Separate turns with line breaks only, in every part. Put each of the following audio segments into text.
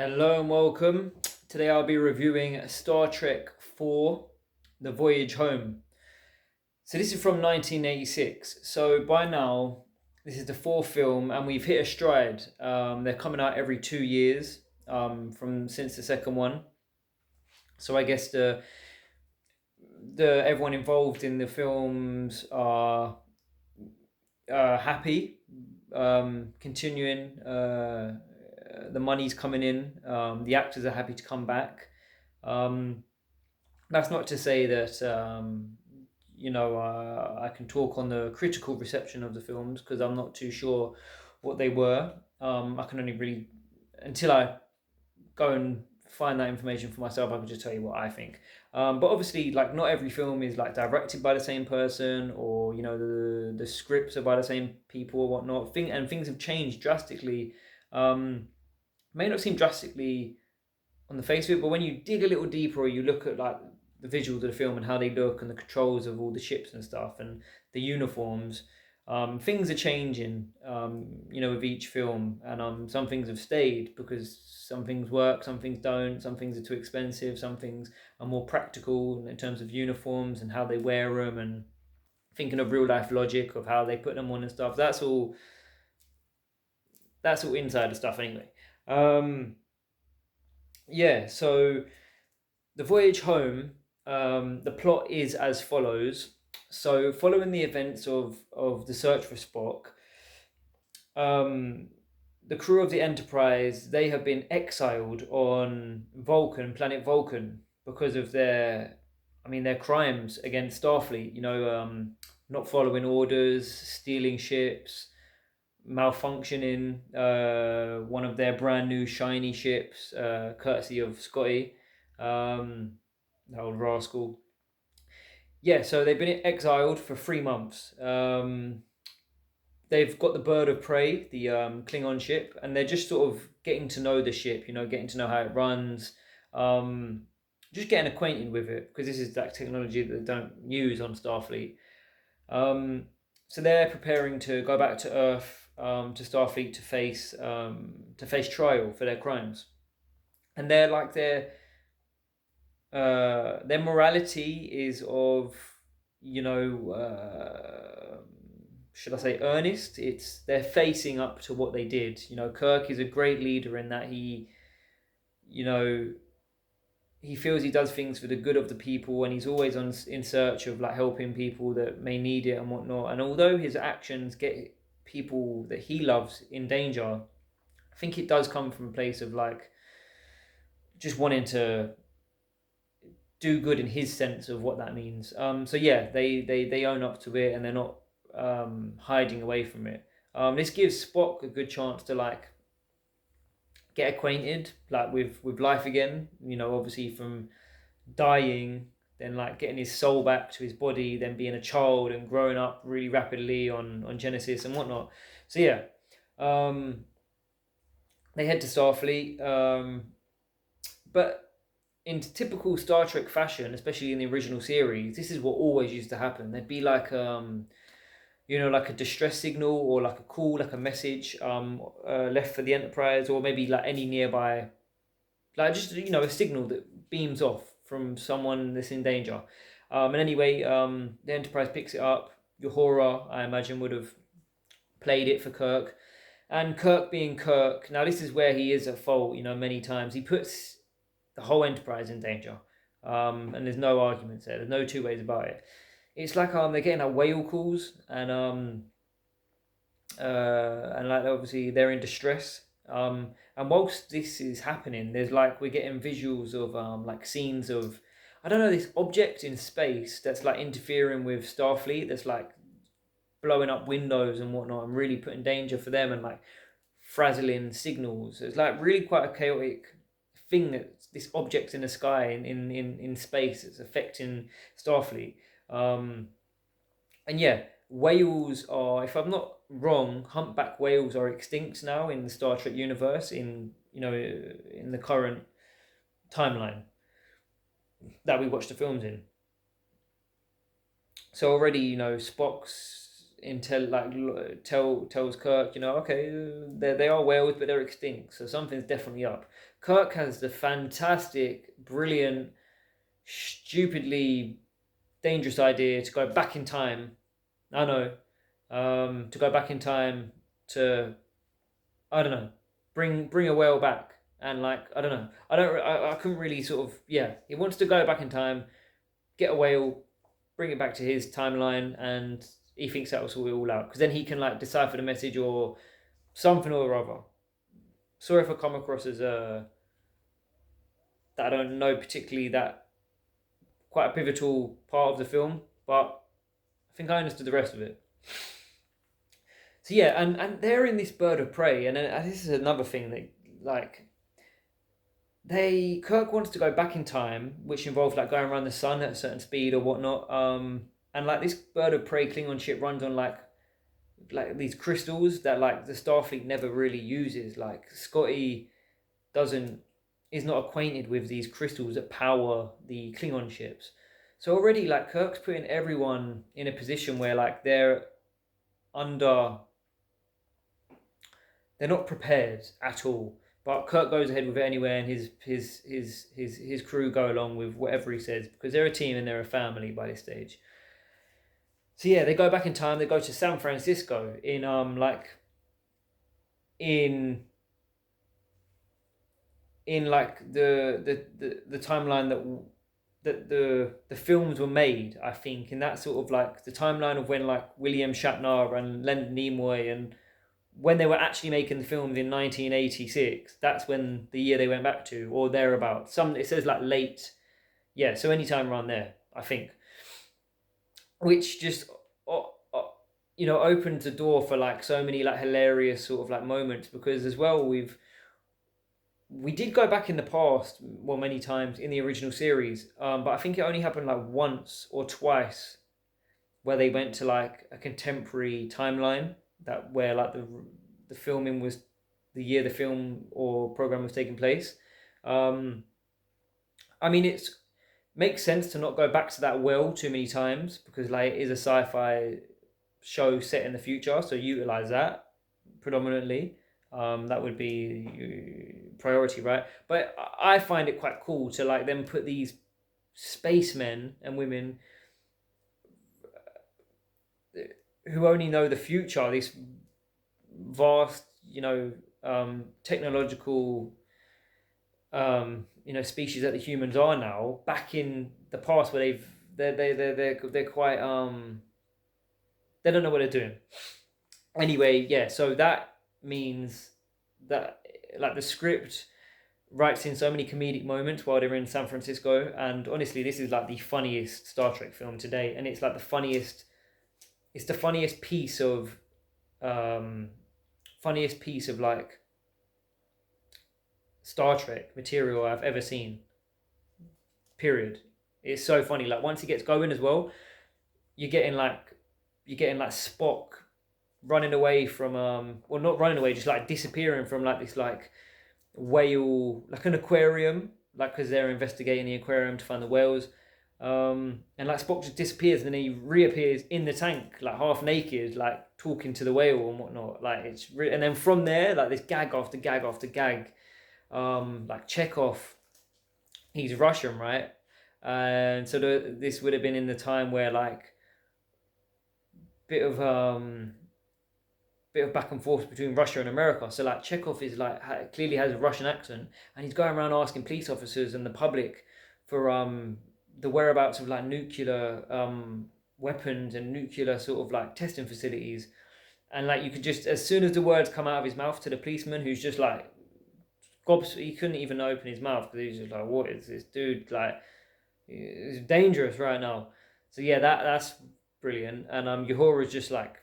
Hello and welcome. Today I'll be reviewing Star Trek 4, The Voyage Home. So this is from 1986. So by now, this is the fourth film and we've hit a stride. They're coming out every 2 years from since the second one. So I guess the everyone involved in the films are happy, continuing. The money's coming in. The actors are happy to come back. Um, that's not to say that I can talk on the critical reception of the films because I'm not too sure what they were. I can only really until I go and find that information for myself. I can just tell you what I think. But obviously, like not every film is like directed by the same person, or the scripts are by the same people or whatnot. Things have changed drastically. May not seem drastically on the face of it, but when you dig a little deeper or you look at like the visuals of the film and how they look and the controls of all the ships and stuff and the uniforms, things are changing. With each film, and some things have stayed because some things work, some things don't, some things are too expensive, some things are more practical in terms of uniforms and how they wear them, and thinking of real life logic of how they put them on and stuff. That's all insider stuff anyway. Yeah, so the voyage home, the plot is as follows. So, following the events of the search for Spock, um, the crew of the Enterprise, they have been exiled on Vulcan, planet Vulcan, because of their crimes against Starfleet. Not following orders, stealing ships, malfunctioning one of their brand new shiny ships, courtesy of Scotty, the old rascal. Yeah, so they've been exiled for 3 months. They've got the bird of prey, the Klingon ship, and they're just sort of getting to know the ship. Getting to know how it runs, um, just getting acquainted with it because this is that technology that they don't use on Starfleet. Um, so they're preparing to go back to Earth, to Starfleet to face trial for their crimes, and their morality is of you know should I say earnest. They're facing up to what they did. Kirk is a great leader in that you know he feels he does things for the good of the people, and he's always in search of like helping people that may need it and whatnot. And although his actions get people that he loves in danger, I think it does come from a place of like just wanting to do good in his sense of what that means. So yeah, they own up to it and they're not hiding away from it. This gives Spock a good chance to like get acquainted like with life again. Obviously from dying, then like getting his soul back to his body, then being a child and growing up really rapidly on Genesis and whatnot. So yeah, um, they head to Starfleet, but in typical Star Trek fashion, especially in the original series, this is what always used to happen. There'd be like like a distress signal or like a call, like a message left for the Enterprise, or maybe like any nearby, like just a signal that beams off from someone that's in danger. And anyway, the Enterprise picks it up. Uhura, I imagine, would have played it for Kirk. And Kirk being Kirk, now this is where he is at fault, many times. He puts the whole Enterprise in danger. And there's no arguments there. There's no two ways about it. It's like they're getting like whale calls, and like obviously they're in distress. And whilst this is happening, there's like we're getting visuals of like scenes of I don't know, this object in space that's like interfering with Starfleet, that's like blowing up windows and whatnot and really putting danger for them, and like frazzling signals. It's like really quite a chaotic thing, that this object in the sky in space that's affecting Starfleet. Um, and yeah, whales are, if I'm not wrong, humpback whales are extinct now in the Star Trek universe, in the current timeline that we watch the films in. So already, Spock's tells Kirk, okay, they are whales, but they're extinct, so something's definitely up. Kirk has the fantastic, brilliant, stupidly dangerous idea to go back in time. I know, to go back in time to, I don't know, bring a whale back, and like, I don't know, I couldn't really sort of, yeah. He wants to go back in time, get a whale, bring it back to his timeline, and he thinks that will sort it all out because then he can like decipher the message or something or other. Sorry if I come across as that I don't know particularly that quite a pivotal part of the film, but I think I understood the rest of it. So yeah, and they're in this bird of prey, and this is another thing that like they Kirk wants to go back in time, which involves like going around the sun at a certain speed or whatnot. And like this bird of prey Klingon ship runs on like these crystals that like the Starfleet never really uses. Like Scotty doesn't is not acquainted with these crystals that power the Klingon ships. So already like Kirk's putting everyone in a position where like under they're not prepared at all. But Kirk goes ahead with it anyway, and his crew go along with whatever he says because they're a team and they're a family by this stage. So yeah, they go back in time. They go to San Francisco in like the timeline that the films were made. I think in that sort of like the timeline of when like William Shatner and Leonard Nimoy and when they were actually making the films in 1986, that's when the year they went back to, or thereabouts. It says like late, yeah, so anytime around there, I think. Which just, opened the door for like so many like hilarious sort of like moments because as well we did go back in the past, well, many times in the original series, but I think it only happened like once or twice where they went to like a contemporary timeline that where like the filming was the year the film or program was taking place. I mean, it's makes sense to not go back to that well too many times because like it is a sci-fi show set in the future, so utilize that predominantly. That would be priority, right? But I find it quite cool to like then put these spacemen and women who only know the future, this vast, technological, species that the humans are now, back in the past where they're quite they don't know what they're doing. Anyway, yeah. So that means that like the script writes in so many comedic moments while they're in San Francisco, and honestly, this is like the funniest Star Trek film today, and it's like the funniest. It's the funniest piece of like Star Trek material I've ever seen. Period. It's so funny. Like once it gets going as well, you're getting like Spock running away from well, not running away, just like disappearing from like this like whale, like an aquarium, like because they're investigating the aquarium to find the whales. And like Spock just disappears and then he reappears in the tank like half naked, like talking to the whale and whatnot. Like and then from there like this gag after gag after gag. Like Chekhov, he's Russian, right? And so this would have been in the time where like bit of back and forth between Russia and America. So like Chekhov is like clearly has a Russian accent, and he's going around asking police officers and the public for the whereabouts of like nuclear weapons and nuclear sort of like testing facilities. And like you could just, as soon as the words come out of his mouth to the policeman, who's just like he couldn't even open his mouth because he's just like, what is this dude like? It's dangerous right now. So yeah, that's brilliant. And Uhura's just like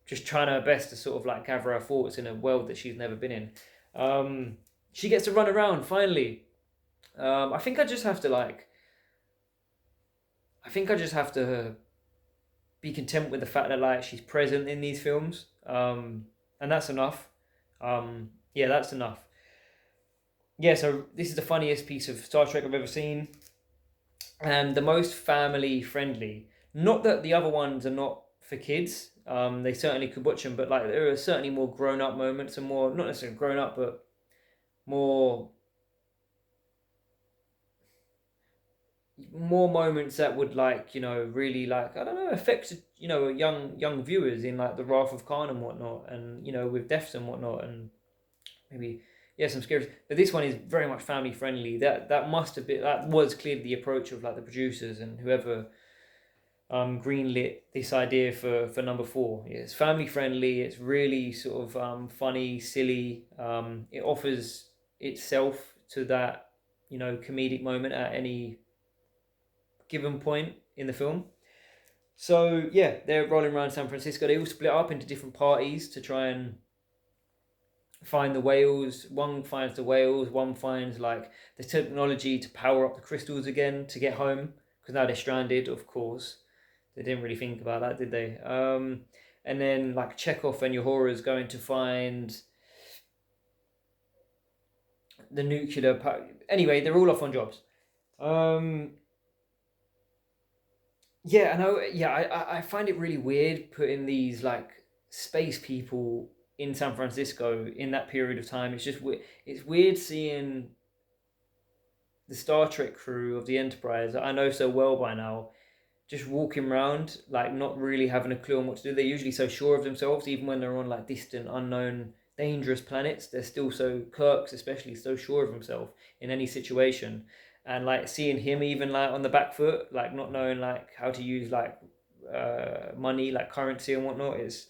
just trying her best to sort of like gather her thoughts in a world that she's never been in. She gets to run around finally. I think I just have to be content with the fact that like she's present in these films, and that's enough. Yeah, that's enough. Yeah, so this is the funniest piece of Star Trek I've ever seen, and the most family friendly. Not that the other ones are not for kids. They certainly could watch them, but like there are certainly more grown up moments and more, not necessarily grown up, but more moments that would, like, really, like, I don't know, affect, young viewers in like the Wrath of Khan and whatnot, and with deaths and whatnot, and maybe, yeah, some scary. But this one is very much family friendly. That must have been, that was clearly the approach of like the producers and whoever greenlit this idea for number four. Yeah, it's family friendly. It's really sort of funny, silly. It offers itself to that comedic moment at any given point in the film. So yeah, they're rolling around San Francisco. They all split up into different parties to try and find the whales. One finds the whales. One finds like the technology to power up the crystals again to get home, because now they're stranded. Of course, they didn't really think about that, did they? And then like Chekhov and Uhura is going to find the nuclear power. Anyway, they're all off on jobs. Um, Yeah, I know. Yeah, I find it really weird putting these like space people in San Francisco in that period of time. It's just weird. It's weird seeing the Star Trek crew of the Enterprise that I know so well by now just walking around like not really having a clue on what to do. They're usually so sure of themselves, even when they're on like distant, unknown, dangerous planets. They're still so, Kirk's especially, so sure of himself in any situation. And like seeing him even like on the back foot, like not knowing like how to use like money, like currency and whatnot, is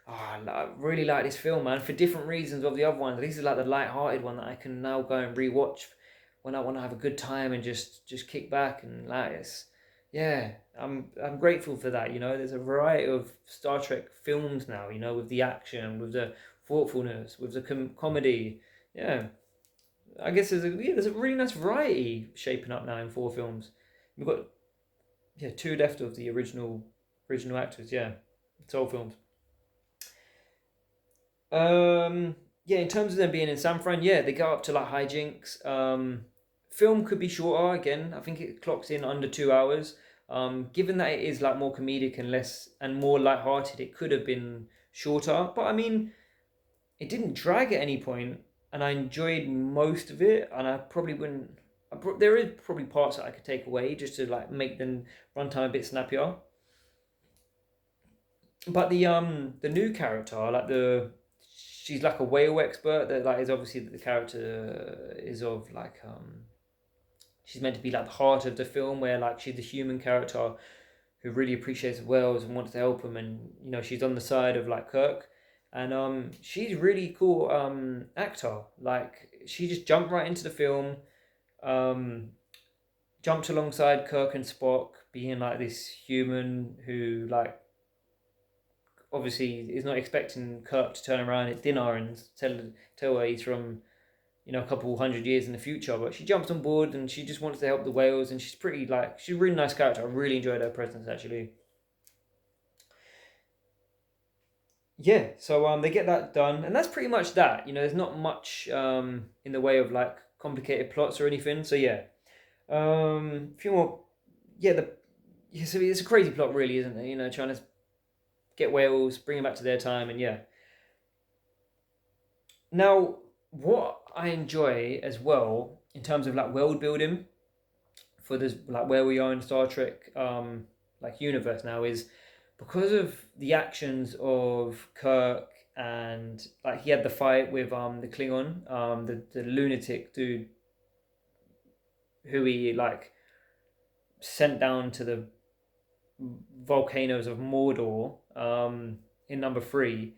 I really like this film, man, for different reasons of the other ones. This is like the light-hearted one that I can now go and rewatch when I want to have a good time and just kick back and like it's, yeah, I'm grateful for that. There's a variety of Star Trek films now. With the action, with the thoughtfulness, with the comedy. Yeah, I guess there's a really nice variety shaping up now in four films. We've got, yeah, two left of the original actors. Yeah, it's all films. Yeah, in terms of them being in San Fran, yeah, they go up to like hijinks. Film could be shorter. Again, I think it clocks in under 2 hours. Given that it is like more comedic and less and more light-hearted, it could have been shorter. But I mean, it didn't drag at any point, and I enjoyed most of it. And I probably wouldn't. There is probably parts that I could take away just to like make the runtime a bit snappier. But the new character, like she's like a whale expert that like is obviously the character is of like she's meant to be like the heart of the film, where like she's the human character who really appreciates whales and wants to help them, and she's on the side of like Kirk, and she's really cool actor. Like she just jumped right into the film, um jumped alongside Kirk and Spock, being like this human who like obviously is not expecting Kirk to turn around at dinner and tell her he's from a couple hundred years in the future. But she jumps on board and she just wants to help the whales, and she's a really nice character. I really enjoyed her presence actually. Yeah, so they get that done, and that's pretty much that. There's not much in the way of like complicated plots or anything. So yeah, a few more. Yeah, so it's a crazy plot, really, isn't it? Trying to get whales, bring them back to their time, and yeah. Now, what I enjoy as well in terms of like world building for this, like where we are in Star Trek, like universe now, is because of the actions of Kirk, and like he had the fight with the Klingon, the lunatic dude who he like sent down to the volcanoes of Mordor in number three.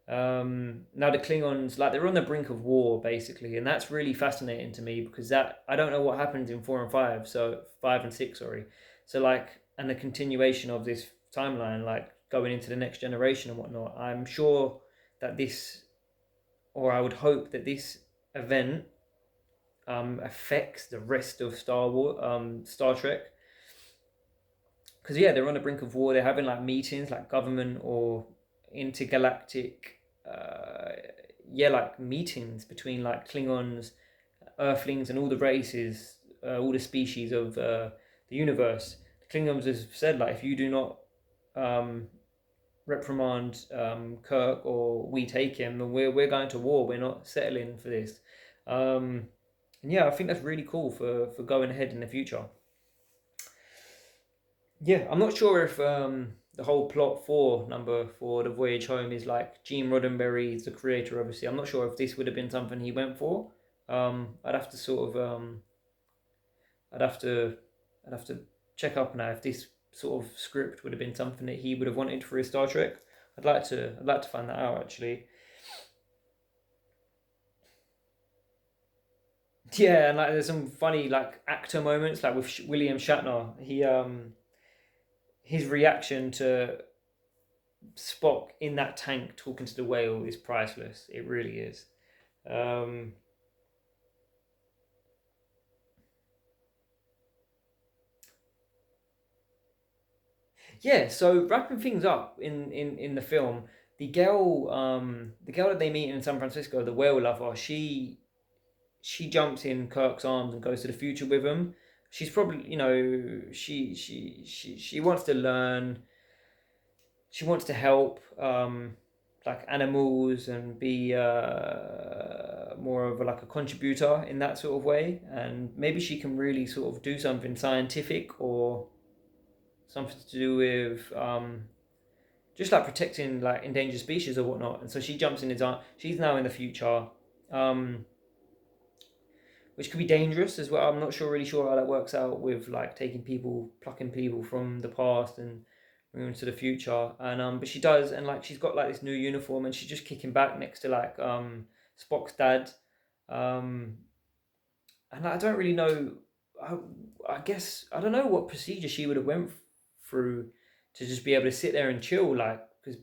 Now the Klingons, like they're on the brink of war basically, and that's really fascinating to me because that I don't know what happens in 4 and 5, so 5 and 6, sorry. So like, and the continuation of this timeline, like going into the next generation and whatnot. I'm sure that this, or I would hope that this event affects the rest of Star Trek, because yeah, they're on the brink of war. They're having like meetings, like government or intergalactic, uh, yeah, like meetings between like Klingons, Earthlings, and all the races, all the species of the universe. The Klingons have said like, if you do not, um, reprimand Kirk, or we take him, and we're going to war. We're not settling for this. Um, and yeah, I think that's really cool for going ahead in the future. Yeah, I'm not sure if the whole plot for the Voyage Home is like Gene Roddenberry is the creator, obviously. I'm not sure if this would have been something he went for. I'd have to I'd have to I'd have to check up now if this sort of script would have been something that he would have wanted for his Star Trek. I'd like to find that out actually. Yeah, and like there's some funny like actor moments like with William Shatner. His reaction to Spock in that tank talking to the whale is priceless. It really is. Um, yeah, so wrapping things up in the film, the girl that they meet in San Francisco, the whale lover, she jumps in Kirk's arms and goes to the future with him. She's probably, she wants to learn. She wants to help, like animals, and be more of like a contributor in that sort of way. And maybe she can really sort of do something scientific or something to do with just like protecting like endangered species or whatnot. And so she jumps in his arm. She's now in the future. Um, which could be dangerous as well. I'm not really sure how that works out with like plucking people from the past and bringing them to the future. And but she does, and like she's got like this new uniform, and she's just kicking back next to like Spock's dad. Um, and I don't really know. I, I guess I don't know what procedure she would have went through to just be able to sit there and chill, like because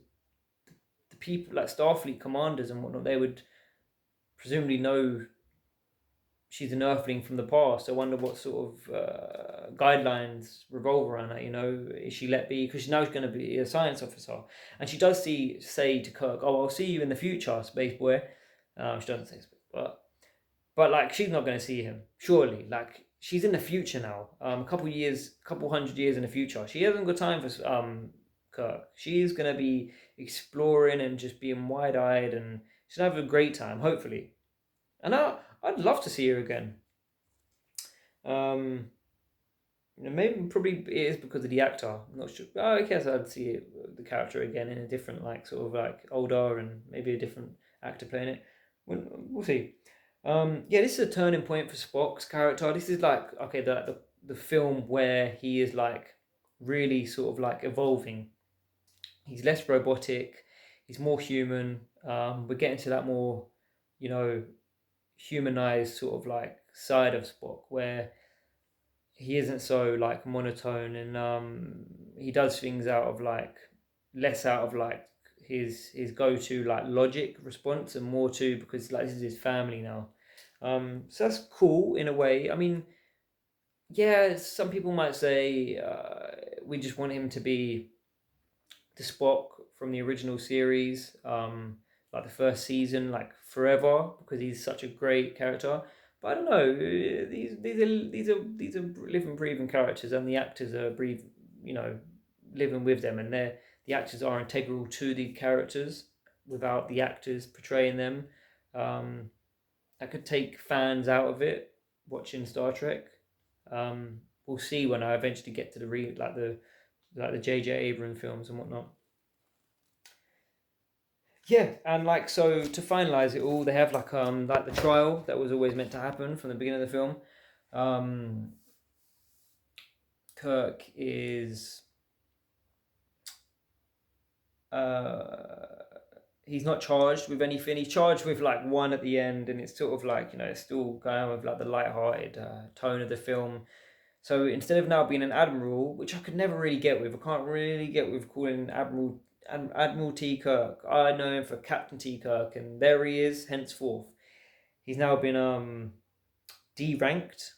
the people like Starfleet commanders and whatnot, they would presumably know she's an Earthling from the past. I wonder what sort of guidelines revolve around that. Is she let be because now she's going to be a science officer, and she does say to Kirk, "Oh, I'll see you in the future, space boy." She doesn't say, but like she's not going to see him. Surely, like she's in the future now. A couple hundred years in the future. She hasn't got time for Kirk. She's going to be exploring and just being wide eyed, and she's gonna have a great time. Hopefully, and I'd love to see her again. Um, maybe probably it is because of the actor. I'm not sure. Oh, I guess I'd see the character again in a different, like sort of like older and maybe a different actor playing it. We'll see. Yeah, this is a turning point for Spock's character. This is like okay, the film where he is like really sort of like evolving. He's less robotic. He's more human. We're getting to that more, you know, humanized sort of like side of Spock where he isn't so like monotone, and he does things out of like less out of like his go to like logic response and more to because like this is his family now. So that's cool in a way. I mean, yeah, some people might say we just want him to be the Spock from the original series, like the first season, like forever, because he's such a great character. But I don't know. These are living, breathing characters, and the actors are living with them, and the actors are integral to the characters. Without the actors portraying them, um, that could take fans out of it watching Star Trek. We'll see when I eventually get to the J.J. Abrams films and whatnot. Yeah, and like so to finalize it all, they have like the trial that was always meant to happen from the beginning of the film. Um, Kirk is uh, he's not charged with anything. He's charged with like one at the end, and it's sort of like it's still going with like the light-hearted tone of the film. So instead of now being an admiral, which I could never really get with, I can't really get with calling Admiral T. Kirk. I know him for Captain T. Kirk, and there he is henceforth. He's now been deranked,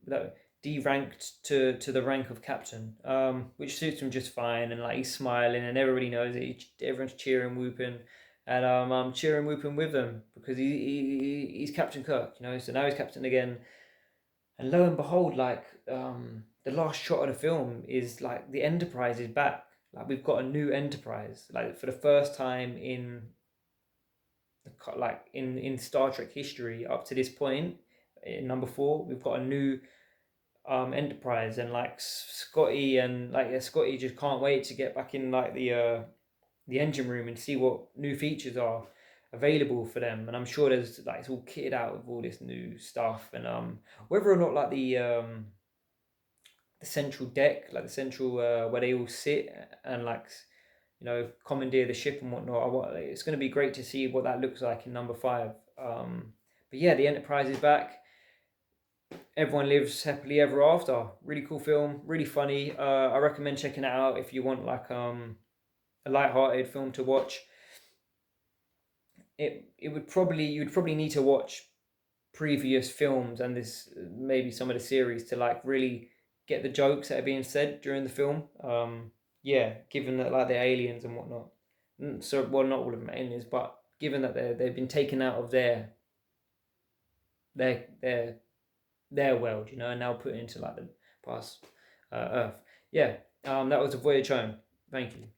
no, deranked to the rank of captain, which suits him just fine. And like he's smiling, and everybody knows it. Everyone's cheering, whooping, and I'm cheering, whooping with them because he's Captain Kirk, So now he's captain again, and lo and behold, like the last shot of the film is like the Enterprise is back, like we've got a new Enterprise, like for the first time in in Star Trek history up to this point. In number four, we've got a new Enterprise, and like Scotty and like yeah, Scotty just can't wait to get back in like the engine room and see what new features are available for them. And I'm sure there's like it's all kitted out with all this new stuff, and whether or not like the central deck, like the central where they all sit and like commandeer the ship and whatnot. It's going to be great to see what that looks like in number five. But yeah, the Enterprise is back. Everyone lives happily ever after. Really cool film, really funny. I recommend checking it out if you want like a light-hearted film to watch. It would probably you'd probably need to watch previous films and this maybe some of the series to like really get the jokes that are being said during the film. Yeah, given that like they're aliens and whatnot. So well, not all of them are aliens, but given that they've been taken out of their their their world, and now put into like the past Earth. Yeah, that was a Voyage Home. Thank you.